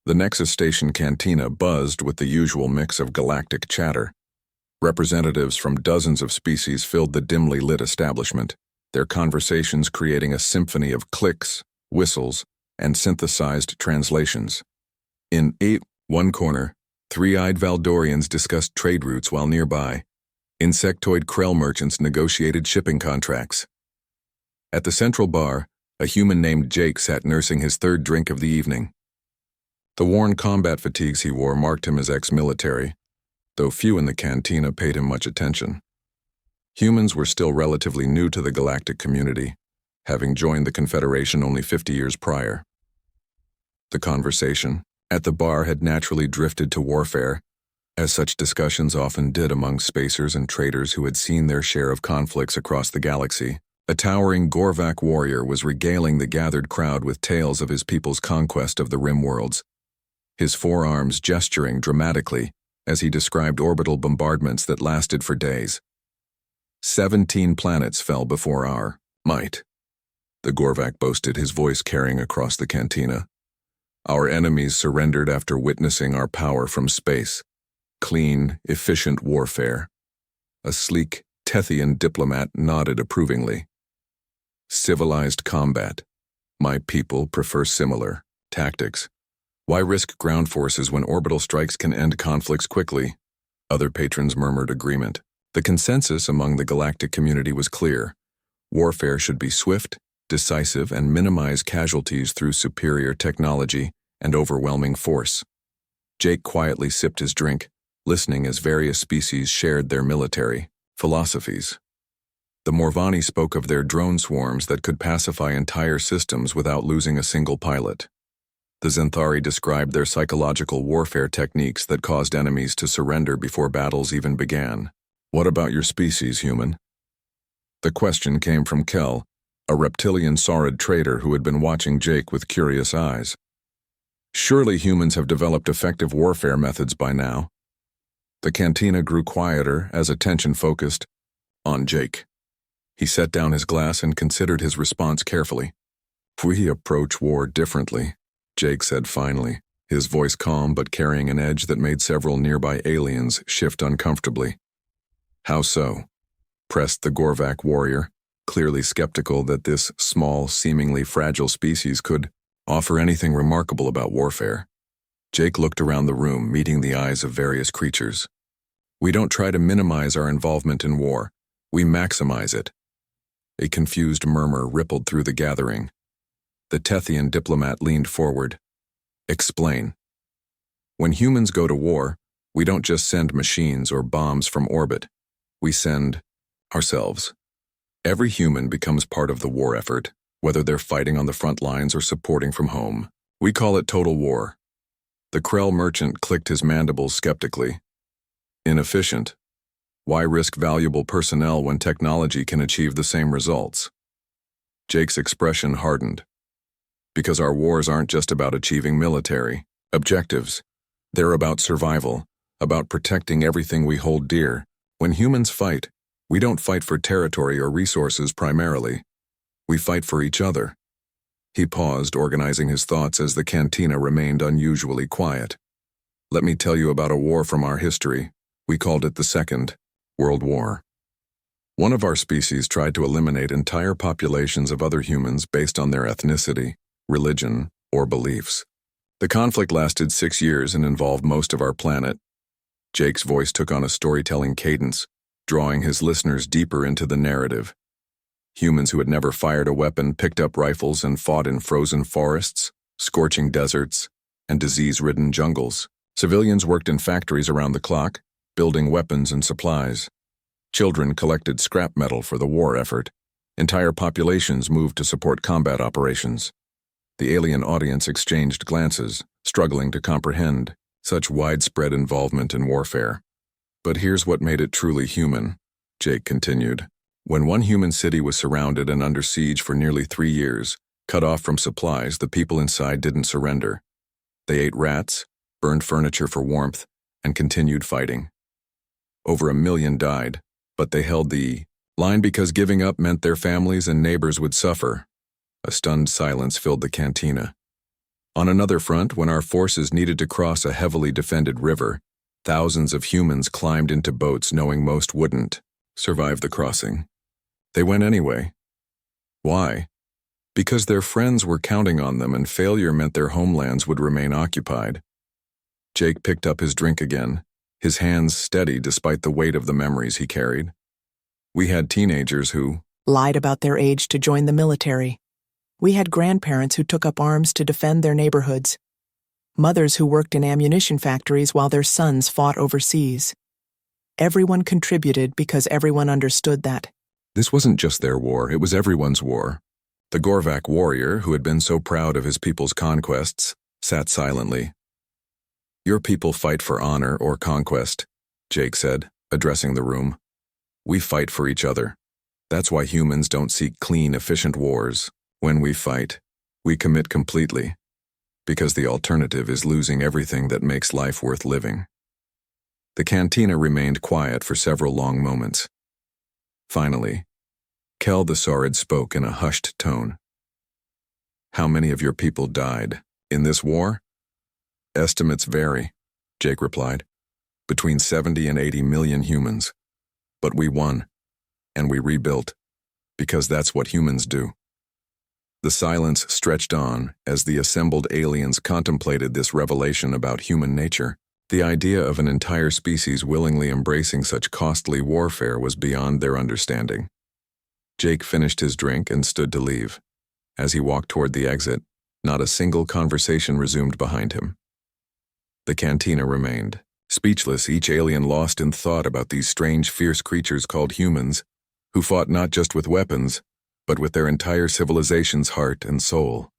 The Nexus Station cantina buzzed with the usual mix of galactic chatter. Representatives from dozens of species filled the dimly lit establishment, their conversations creating a symphony of clicks, whistles, and synthesized translations. In one corner, three-eyed Valdorians discussed trade routes while nearby. Insectoid Krell merchants negotiated shipping contracts. At the central bar, a human named Jake sat nursing his third drink of the evening. The worn combat fatigues he wore marked him as ex-military, though few in the cantina paid him much attention. Humans were still relatively new to the galactic community, having joined the Confederation only 50 years prior. The conversation at the bar had naturally drifted to warfare, as such discussions often did among spacers and traders who had seen their share of conflicts across the galaxy. A towering Gorvak warrior was regaling the gathered crowd with tales of his people's conquest of the rim worlds, his forearms gesturing dramatically as he described orbital bombardments that lasted for days. 17 planets fell before our might, the Gorvak boasted, his voice carrying across the cantina. Our enemies surrendered after witnessing our power from space. Clean, efficient warfare. A sleek, Tethian diplomat nodded approvingly. Civilized combat. My people prefer similar tactics. Why risk ground forces when orbital strikes can end conflicts quickly? Other patrons murmured agreement. The consensus among the galactic community was clear. Warfare should be swift, decisive, and minimize casualties through superior technology and overwhelming force. Jake quietly sipped his drink, listening as various species shared their military philosophies. The Morvani spoke of their drone swarms that could pacify entire systems without losing a single pilot. The Zenthari described their psychological warfare techniques that caused enemies to surrender before battles even began. What about your species, human? The question came from Kel, a reptilian saurid trader who had been watching Jake with curious eyes. Surely humans have developed effective warfare methods by now. The cantina grew quieter as attention focused on Jake. He set down his glass and considered his response carefully. We approach war differently, Jake said finally, his voice calm but carrying an edge that made several nearby aliens shift uncomfortably. How so? Pressed the Gorvak warrior, clearly skeptical that this small, seemingly fragile species could offer anything remarkable about warfare. Jake looked around the room, meeting the eyes of various creatures. We don't try to minimize our involvement in war. We maximize it. A confused murmur rippled through the gathering. The Tethian diplomat leaned forward. Explain. When humans go to war, we don't just send machines or bombs from orbit. We send ourselves. Every human becomes part of the war effort, whether they're fighting on the front lines or supporting from home. We call it total war. The Krell merchant clicked his mandibles skeptically. Inefficient. Why risk valuable personnel when technology can achieve the same results? Jake's expression hardened. Because our wars aren't just about achieving military objectives. They're about survival, about protecting everything we hold dear. When humans fight, we don't fight for territory or resources primarily. We fight for each other. He paused, organizing his thoughts as the cantina remained unusually quiet. Let me tell you about a war from our history. We called it the Second World War. One of our species tried to eliminate entire populations of other humans based on their ethnicity, religion, or beliefs. The conflict lasted 6 years and involved most of our planet. Jake's voice took on a storytelling cadence, drawing his listeners deeper into the narrative. Humans who had never fired a weapon picked up rifles and fought in frozen forests, scorching deserts, and disease-ridden jungles. Civilians worked in factories around the clock, building weapons and supplies. Children collected scrap metal for the war effort. Entire populations moved to support combat operations. The alien audience exchanged glances, struggling to comprehend such widespread involvement in warfare. But here's what made it truly human, Jake continued. When one human city was surrounded and under siege for nearly 3 years, cut off from supplies, the people inside didn't surrender. They ate rats, burned furniture for warmth, and continued fighting. Over 1 million died, but they held the line because giving up meant their families and neighbors would suffer. A stunned silence filled the cantina. On another front, when our forces needed to cross a heavily defended river, thousands of humans climbed into boats knowing most wouldn't survive the crossing. They went anyway. Why? Because their friends were counting on them and failure meant their homelands would remain occupied. Jake picked up his drink again, his hands steady despite the weight of the memories he carried. We had teenagers who lied about their age to join the military. We had grandparents who took up arms to defend their neighborhoods. Mothers who worked in ammunition factories while their sons fought overseas. Everyone contributed because everyone understood that this wasn't just their war, it was everyone's war. The Gorvak warrior, who had been so proud of his people's conquests, sat silently. Your people fight for honor or conquest, Jake said, addressing the room. We fight for each other. That's why humans don't seek clean, efficient wars. When we fight, we commit completely, because the alternative is losing everything that makes life worth living. The cantina remained quiet for several long moments. Finally, Kel the Saurid spoke in a hushed tone. How many of your people died in this war? Estimates vary, Jake replied. Between 70 and 80 million humans. But we won, and we rebuilt, because that's what humans do. The silence stretched on as the assembled aliens contemplated this revelation about human nature. The idea of an entire species willingly embracing such costly warfare was beyond their understanding. Jake finished his drink and stood to leave. As he walked toward the exit, not a single conversation resumed behind him. The cantina remained. Speechless, each alien lost in thought about these strange, fierce creatures called humans, who fought not just with weapons, but with their entire civilization's heart and soul.